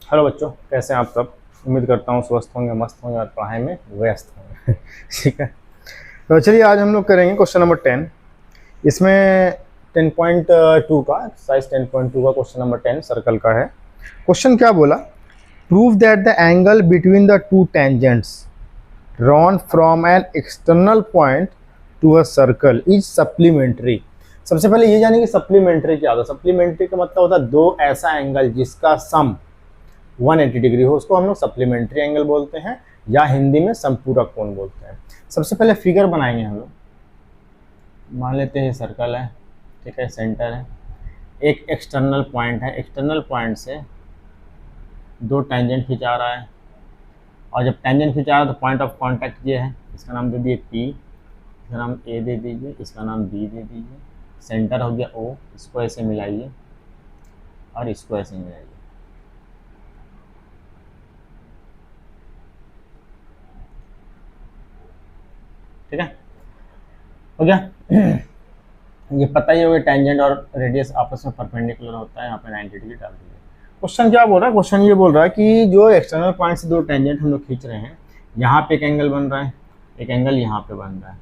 Hello बच्चों, कैसे हैं आप सब। उम्मीद करता हूँ स्वस्थ होंगे, मस्त होंगे और पढ़ाई में व्यस्त होंगे। ठीक है, तो चलिए आज हम लोग करेंगे क्वेश्चन नंबर 10। इसमें 10.2 का एक्सरसाइज 10.2 का क्वेश्चन नंबर 10 सर्कल का है। क्वेश्चन क्या बोला, prove that the angle between the two tangents drawn from an external point to a circle is supplementary. सबसे पहले ये जानिए कि सप्लीमेंट्री क्या होता है। सप्लीमेंट्री का मतलब होता है दो ऐसा एंगल जिसका सम 180 डिग्री हो, उसको हम लोग सप्लीमेंट्री एंगल बोलते हैं या हिंदी में संपूरक कोण बोलते हैं। सबसे पहले फिगर बनाएंगे हम लोग। मान लेते हैं सर्कल है, ठीक है, सेंटर है, एक एक्सटर्नल पॉइंट है, एक्सटर्नल पॉइंट से दो टेंजेंट खिंचा रहा है और जब टेंजेंट खिंचा रहा है तो पॉइंट ऑफ कांटेक्ट ये है, इसका नाम दे दिए P, इसका नाम A दे दीजिए, इसका नाम B दे दीजिए, सेंटर हो गया O, इसको ऐसे मिलाइए और इसको ऐसे मिलाइए। ठीक है, हो गया। ये पता ही होगा टेंजेंट और रेडियस आपस में परपेंडिकुलर होता है। यहाँ पे 90 डिग्री डाल दीजिए। क्वेश्चन क्या बोल रहा है, क्वेश्चन ये बोल रहा है कि जो एक्सटर्नल पॉइंट से दो टेंजेंट हम लोग खींच रहे हैं, यहाँ पे एक एंगल बन रहा है, एक एंगल यहाँ पे बन रहा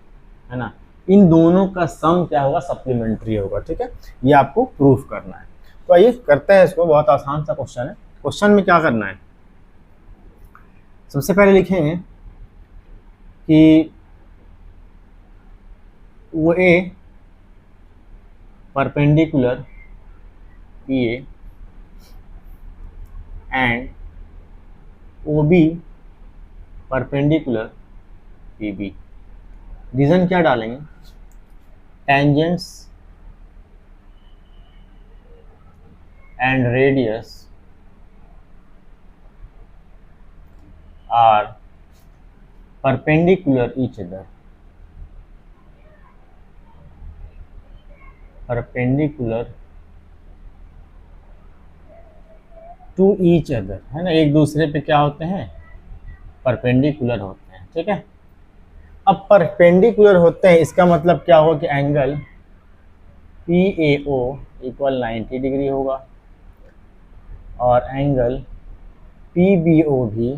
है ना। इन दोनों का सम क्या होगा, सप्लीमेंट्री होगा। ठीक है, ये आपको प्रूफ करना है। तो आइए करते हैं इसको, बहुत आसान सा क्वेश्चन है। क्वेश्चन में क्या करना है, सबसे पहले लिखेंगे कि वो A perpendicular PA and OB perpendicular PB। Reason क्या डालेंगे, tangents and radius are perpendicular each other, perpendicular to each other, है ना, एक दूसरे पे क्या होते हैं, परपेंडिकुलर होते हैं। ठीक है, अब परपेंडिकुलर होते हैं इसका मतलब क्या होगा कि एंगल PAO इक्वल 90 डिग्री होगा और एंगल PBO भी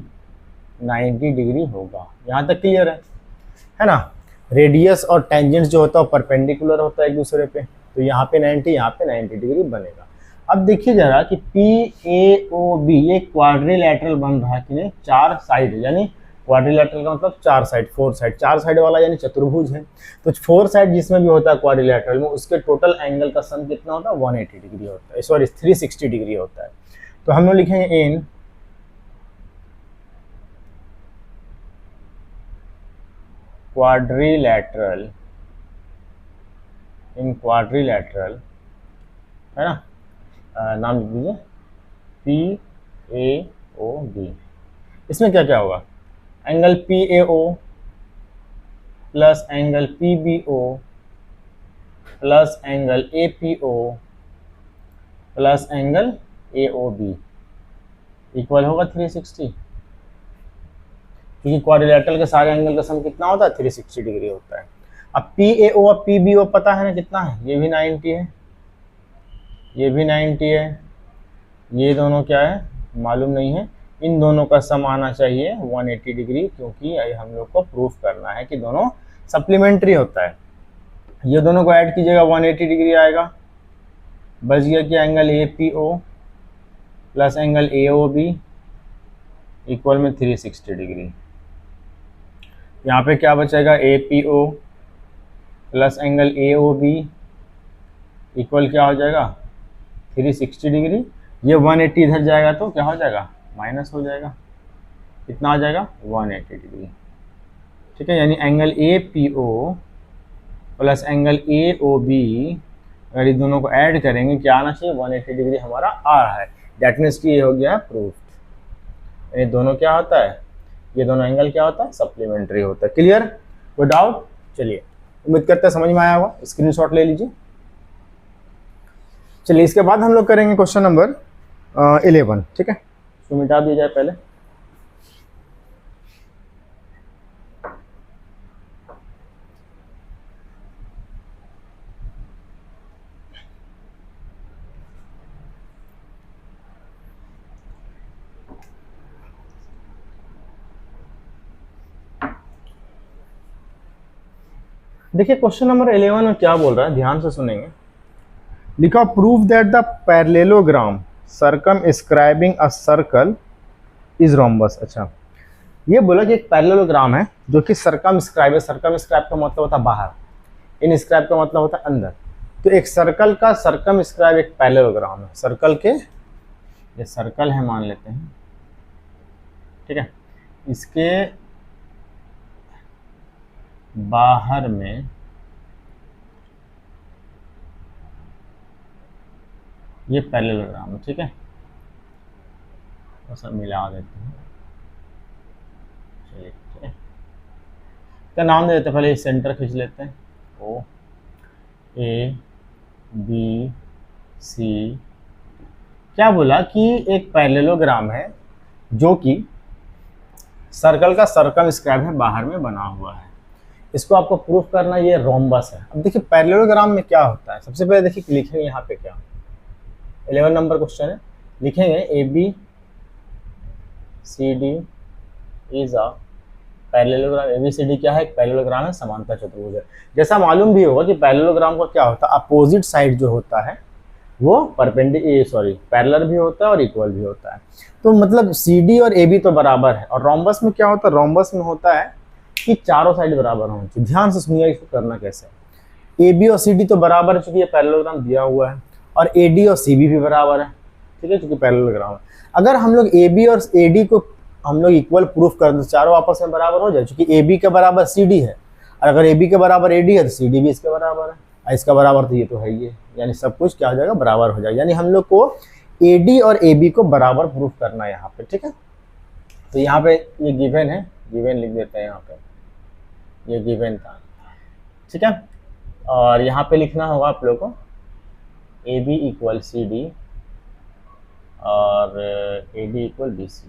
90 डिग्री होगा। यहाँ तक क्लियर है ना। रेडियस और टेंजेंट जो होता है परपेंडिकुलर होता है एक दूसरे पे, तो यहाँ पे 90, यहाँ पे 90 डिग्री बनेगा। अब देखिए जरा कि PAOB ये क्वाड्रिलैटरल बन रहा है कि नहीं, चार साइड, यानी क्वाड्रिलैटरल का मतलब चार साइड, फोर साइड, चार साइड वाला यानी चतुर्भुज है। तो फोर साइड जिसमें भी होता है क्वाड्रिलैटरल में, उसके टोटल एंगल का सम कितना होता है, 180 डिग्री होता है, सॉरी 360 डिग्री होता है। तो हम लोग लिखेंगे इन क्वाड्रिलैटरल, इन क्वाड्रिलैटरल, है ना, नाम लिख दीजिए PAOB। इसमें क्या क्या होगा, angle PAO plus angle PBO plus angle APO plus angle AOB equal होगा 360, क्योंकि क्वाड्रिलैटरल के सारे एंगल का सम कितना होता है, 360 डिग्री होता है। अब PAO और PBO पता है ना कितना है, ये भी 90 है, ये भी 90 है, ये दोनों क्या है मालूम नहीं है। इन दोनों का सम आना चाहिए 180 डिग्री, क्योंकि हम लोग को प्रूफ करना है कि दोनों सप्लीमेंट्री होता है। ये दोनों को ऐड कीजिएगा 180 डिग्री आएगा, बच गया कि angle APO plus angle AOB equal में 360 डिग्री। यहाँ पे क्या बचेगा, APO plus angle AOB equal क्या हो जाएगा, 360 डिग्री। ये 180 इधर जाएगा तो क्या हो जाएगा, माइनस हो जाएगा, कितना आ जाएगा 180 डिग्री। ठीक है, यानी angle APO plus angle AOB, अगर इस दोनों को ऐड करेंगे क्या आना चाहिए, 180 डिग्री हमारा आ रहा है। दैट मीन्स कि ये हो गया प्रूफ। ये दोनों क्या होता है, ये दोनों एंगल क्या होता है, सप्लीमेंट्री होता है। क्लियर, कोई डाउट। चलिए, उम्मीद करते हैं समझ में आया होगा, स्क्रीनशॉट ले लीजिए। चलिए, इसके बाद हम लोग करेंगे क्वेश्चन नंबर 11। ठीक है, तो मिटा दिया जाए पहले। देखिए क्वेश्चन नंबर 11 में क्या बोल रहा है, ध्यान से सुनेंगे। लिखा prove that the parallelogram circumscribing a circle is rhombus. अच्छा, ये बोला कि एक पैरेललोग्राम है जो कि सर्कमस्क्राइब है। सर्कमस्क्राइब का मतलब होता है बाहर, इनस्क्राइब का मतलब होता है अंदर। तो एक सर्कल का सर्कमस्क्राइब एक पैरेललोग्राम है। सर्कल के, ये सर्कल है मान लेते हैं, ठीक है, इसके बाहर में ये पैरेललोग्राम है, ठीक है। तो सब मिला देते हैं, चलिए ठीक है। क्या नाम दे देते हैं, पहले सेंटर खींच लेते हैं। ओ ए बी सी। क्या बोला कि एक पैरेललोग्राम है जो कि सर्कल का सर्कमस्क्राइब है, बाहर में बना हुआ है। इसको आपको प्रूफ करना, ये रोम्बस है। अब देखिए पैरेललोग्राम में क्या होता है, सबसे पहले देखिए लिखेंगे यहाँ पे क्या, 11 नंबर क्वेश्चन है, लिखेंगे A B C D is a parallelogram. ABCD क्या है, एक पैरेललोग्राम है, समांतर चतुर्भुज है। जैसा मालूम भी होगा कि पैरेललोग्राम का क्या होता है, अपोजिट साइड जो होता है वो पैरेलल भी होता है और इक्वल भी होता है। तो मतलब CD और AB तो बराबर है। और रोम्बस में क्या होता है, रोम्बस में होता है कि चारों साइड बराबर होनी चाहिए। ध्यान से सुनिए इसको करना कैसे है। AB और CD तो बराबर है चूंकि ये पैरेललोग्राम दिया हुआ है, और AD और CB भी बराबर है, ठीक है, चूंकि पैरेललोग्राम है। अगर हम लोग AB और AD को हम लोग इक्वल प्रूफ कर दें, चारों आपस में बराबर हो जाए, चूंकि AB के बराबर CD है, और अगर AB के बराबर AD है तो CD भी इसके बराबर है, इसका बराबर तो ये तो है ही है, यानी सब कुछ क्या हो जाएगा, बराबर हो जाएगा। यानी हम लोग को AD और AB को बराबर प्रूफ करना है यहाँ पे, ठीक है। तो यहाँ पे ये गिवन है, गिवन लिख देते हैं यहाँ पे, ये गिवन था, ठीक है। और यहाँ पे लिखना होगा आप लोग को AB इक्वल CD और AD इक्वल BC,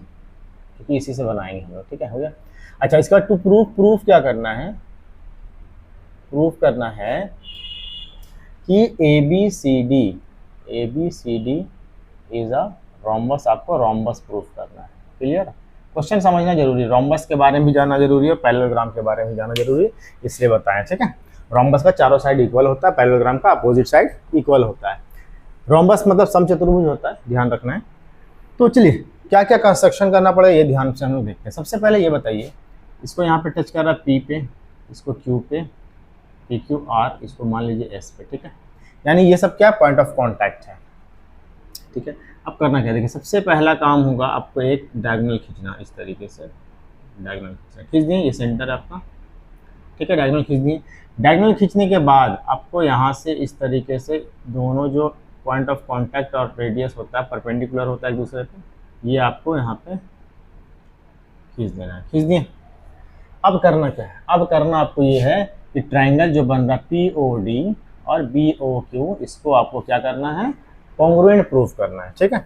क्योंकि इसी से बनाएंगे हम लोग, ठीक है, हो गया। अच्छा, इसका टू प्रूफ क्या करना है, प्रूफ करना है कि ABCD इज अ रोम्बस। आपको रोम्बस प्रूफ करना है, क्लियर। क्वेश्चन समझना जरूरी है, रोम्बस के बारे में भी जानना जरूरी है और पैरेललोग्राम के बारे में जानना जरूरी है, इसलिए बताएं, ठीक है। रोम्बस का चारों साइड इक्वल होता है, पैरेललोग्राम का अपोजिट साइड इक्वल होता है। रोम्बस मतलब समचतुर्भुज होता है, ध्यान रखना है। तो चलिए क्या क्या कंस्ट्रक्शन करना पड़ेगा ये ध्यान से हम लोग देखते हैं। सबसे पहले ये बताइए, इसको यहाँ पे टच कर रहा है P पे, इसको Q पे, PQ R, इसको मान लीजिए S पे, ठीक है। यानी ये सब क्या पॉइंट ऑफ कांटेक्ट है, ठीक है। अब करना क्या, देखिए सबसे पहला काम होगा आपको एक डायगोनल खींचना, इस तरीके से डायगोनल खींच दिए, ये सेंटर है आपका, ठीक है। डायगोनल खींच दिए, डायगोनल खींचने के बाद आपको यहाँ से इस तरीके से दोनों जो पॉइंट ऑफ कांटेक्ट और रेडियस होता है, परपेंडिकुलर होता है एक दूसरे पे, ये आपको यहाँ पे खींच देना है। खींच दिए। अब करना क्या है, अब करना आपको ये है कि ट्राइंगल जो बन रहा है POD और BOQ, इसको आपको क्या करना है, कॉन्ग्रुएंट प्रूफ करना है, ठीक है।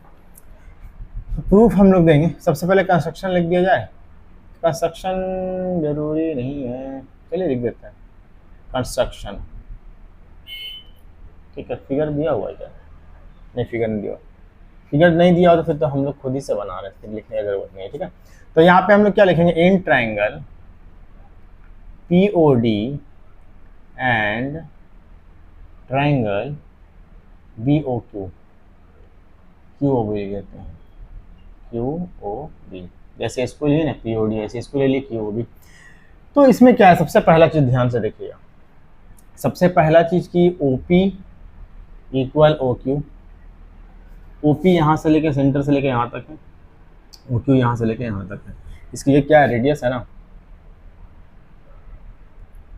प्रूफ हम लोग देंगे, सबसे पहले कंस्ट्रक्शन लिख दिया जाए। कंस्ट्रक्शन जरूरी नहीं है, चलिए लिख देते हैं कंस्ट्रक्शन, ठीक है। फिगर दिया हुआ है क्या, नहीं फिगर नहीं दिया, फिगर नहीं दिया हो तो फिर तो हम लोग खुद ही से बना रहे हैं, फिर लिखने की जरूरत नहीं है, ठीक है। तो यहाँ पे हम लोग क्या लिखेंगे, in triangle POD and triangle BOQ, QOB कहते हैं, QOB, जैसे इसको लिए ना POD, ऐसे इसको ले लिए QOB। तो इसमें क्या है, सबसे पहला चीज ध्यान से देखिएगा, सबसे पहला चीज की OP इक्वल OQ। OP यहाँ से लेके सेंटर से लेके यहाँ तक है, OQ यहाँ से लेके यहाँ तक है। इसकी ये क्या है, रेडियस है ना,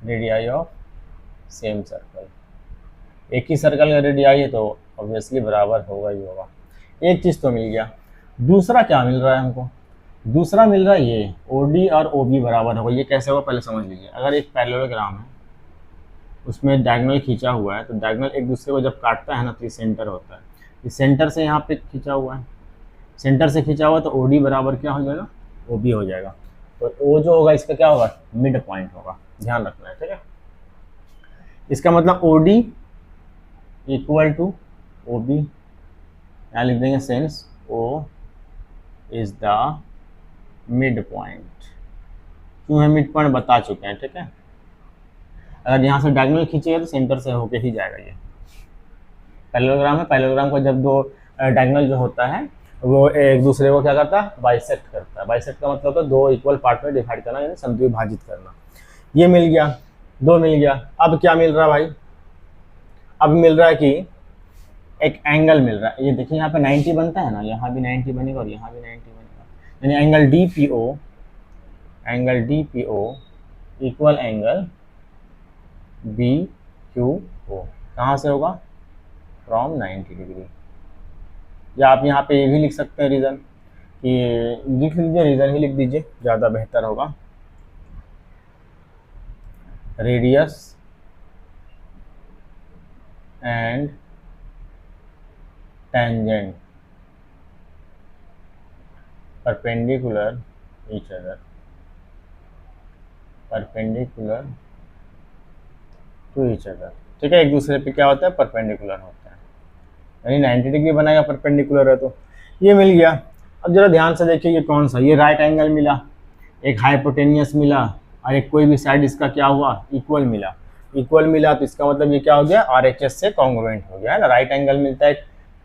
रेडियाई ऑफ सेम सर्कल। एक ही सर्कल का रेडियाई है तो ऑब्वियसली बराबर होगा ही होगा। एक चीज़ तो मिल गया। दूसरा क्या मिल रहा है हमको, दूसरा मिल रहा है ये OD और OB बराबर होगा। ये कैसे होगा पहले समझ लीजिए। अगर एक पैरेललोग्राम है उसमें डायगोनल खींचा हुआ है, तो डायगोनल एक दूसरे को जब काटता है ना तो ये सेंटर होता है, इस सेंटर से यहाँ पे खींचा हुआ है, सेंटर से खींचा हुआ तो OD बराबर क्या हो जाएगा, OB हो जाएगा। तो O जो होगा इसका क्या होगा, मिड पॉइंट होगा, ध्यान रखना है, ठीक है। इसका मतलब OD इक्वल टू OB, यहाँ लिख देंगे sense O is the mid point. क्यों है मिड पॉइंट बता चुके हैं, ठीक है। अगर यहाँ से डायगोनल खींचेगा तो सेंटर से होके ही जाएगा। ये पैरेललोग्राम है, पैरेललोग्राम का जब दो डायगोनल जो होता है वो एक दूसरे को क्या करता है, बाइसेक्ट करता है। बाइसेक्ट का मतलब होता है दो इक्वल पार्ट में डिवाइड करना, यानी समद्विभाजित करना। ये मिल गया, दो मिल गया। अब क्या मिल रहा है भाई, अब मिल रहा है कि एक एंगल मिल रहा है। ये देखिए यहाँ पे 90 बनता है ना, यहाँ भी 90 बनेगा और यहाँ भी 90 बनेगा, यानी angle DPO equal angle BQO कहाँ से होगा, फ्रॉम 90 डिग्री। या आप यहाँ पे ये भी लिख सकते हैं रीज़न, कि लिख लीजिए, रीज़न ही लिख दीजिए, ज़्यादा बेहतर होगा। Radius and tangent perpendicular each other, perpendicular to each other. ठीक है, एक दूसरे पे क्या होता है, परपेंडिकुलर होता है, यानी 90 डिग्री बनाएगा, परपेंडिकुलर है तो ये मिल गया। अब जरा ध्यान से देखिए, ये कौन सा, ये राइट एंगल मिला, एक हाइपोटेनियस मिला, और एक कोई भी साइड इसका क्या हुआ, इक्वल मिला। इक्वल मिला तो इसका मतलब ये क्या हो गया, RHS से कॉन्ग्रुएंट हो गया है ना। राइट एंगल मिलता है,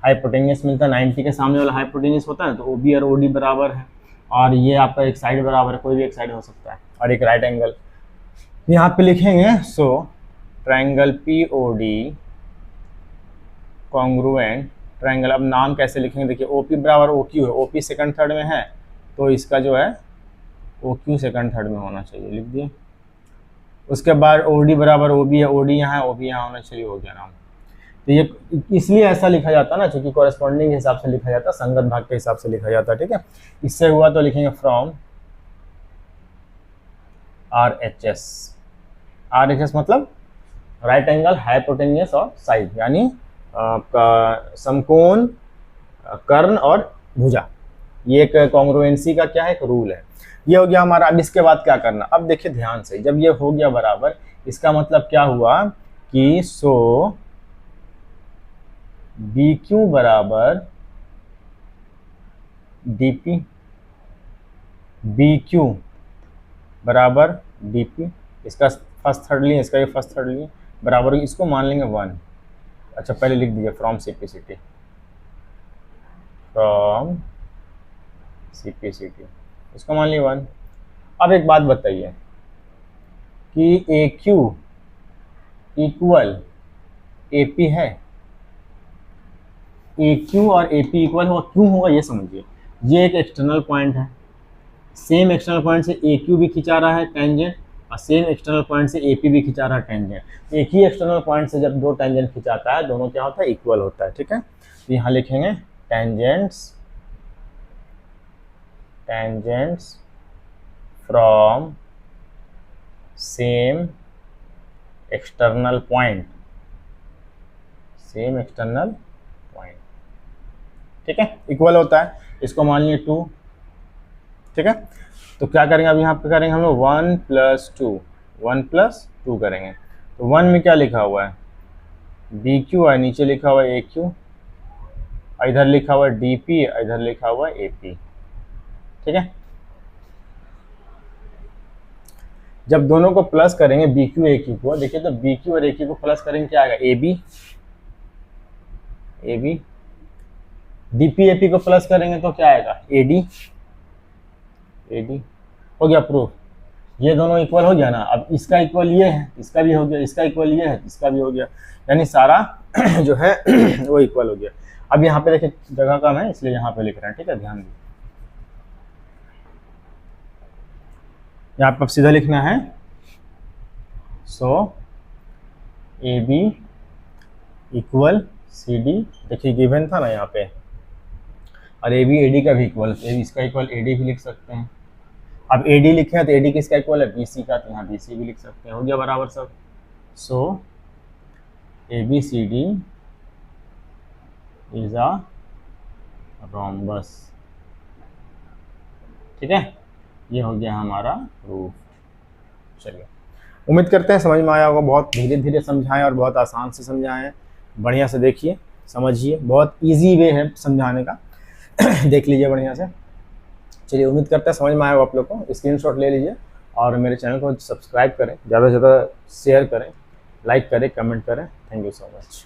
हाइपोटेनियस मिलता है, 90 के सामने वाला हाइपोटेनियस होता है तो OB और OD बराबर है, और ये आपका एक साइड बराबर है, कोई भी एक साइड हो सकता है, और एक राइट एंगल यहाँ पे लिखेंगे। सो ट्रायंगल POD कॉन्ग्रुएंट ट्रायंगल। अब नाम कैसे लिखेंगे, देखिए OP बराबर OQ है, OP सेकंड थर्ड में है तो इसका जो है OQ सेकंड थर्ड में होना चाहिए, लिख दिए। उसके बाद OD बराबर OB है, OD यहाँ है, OB यहाँ होना चाहिए, हो गया नाम। तो ये इसलिए ऐसा लिखा जाता है ना, क्योंकि कॉरेस्पॉन्डिंग के हिसाब से लिखा जाता है, संगत भाग के हिसाब से लिखा जाता है। ठीक है, इससे हुआ तो लिखेंगे फ्रॉम RHS मतलब राइट एंगल, हाइपोटेनियस और साइड, यानी आपका समकोण, कर्ण और भुजा। ये एक कॉन्ग्रुएंसी का क्या है, एक रूल है। ये हो गया हमारा। अब इसके बाद क्या करना, अब देखिए ध्यान से, जब ये हो गया बराबर, इसका मतलब क्या हुआ कि सो BQ बराबर DP, BQ बराबर DP, इसका फर्स्ट थर्ड लिए, इसका ये फर्स्ट थर्ड लिए, बराबर इसको मान लेंगे 1। अच्छा पहले लिख दीजिए फ्रॉम CPCT, फ्रॉम CPCT इसको मान लिया 1। अब एक बात बताइए कि AQ इक्वल AP है, AQ और AP इक्वल होगा, क्यों होगा ये समझिए। ये एक एक्सटर्नल पॉइंट है, सेम एक्सटर्नल पॉइंट से AQ भी खिंचा रहा है टेंजेंट, और सेम एक्सटर्नल पॉइंट से AP भी खिंचा रहा है टेंजेंट। एक ही एक्सटर्नल पॉइंट से जब दो टेंजेंट खिंचाता है, दोनों क्या होता है, इक्वल होता है। ठीक है, तो यहाँ लिखेंगे tangents from same external point, same external point. ठीक है, इक्वल होता है, इसको मान लिए 2। ठीक है, तो क्या करेंगे, अब यहाँ पे करेंगे हम लोग 1 + 2 करेंगे। तो 1 में क्या लिखा हुआ है, BQ है, नीचे लिखा हुआ है AQ, इधर लिखा हुआ है DP, इधर लिखा हुआ है AP। ठीक है, जब दोनों को प्लस करेंगे BQ AQ को, देखिए तो BQ और AQ को प्लस करेंगे क्या आएगा, AB। DP AP को प्लस करेंगे तो क्या आएगा, AD हो गया प्रूफ। ये दोनों इक्वल हो गया ना। अब इसका इक्वल ये है, इसका भी हो गया, इसका इक्वल ये है, इसका भी हो गया, यानी सारा जो है वो इक्वल हो गया। अब यहाँ पे देखिए जगह कम है इसलिए यहाँ पे लिख रहे हैं। ठीक है, ध्यान दीजिए, यहाँ पे सीधा लिखना है। सो AB इक्वल CD, देखिए गिवन था ना यहाँ पे, और AB AD का भी इक्वल, इसका इक्वल AD भी लिख सकते हैं। अब AD लिखे हैं तो AD किसका इक्वल है, BC का, तो यहाँ BC भी लिख सकते हैं, हो गया बराबर सब। सो ABCD इज अ रोम्बस। ठीक है, ये हो गया हमारा प्रूफ। चलिए, उम्मीद करते हैं समझ में आया होगा। बहुत धीरे धीरे समझाएं और बहुत आसान से समझाएं, बढ़िया से देखिए समझिए, बहुत इजी वे है समझाने का देख लीजिए बढ़िया से। चलिए, उम्मीद करते हैं समझ में आया होगा आप लोग को। स्क्रीनशॉट ले लीजिए और मेरे चैनल को सब्सक्राइब करें, ज़्यादा से ज़्यादा शेयर करें, लाइक करें, कमेंट करें। Thank you so much.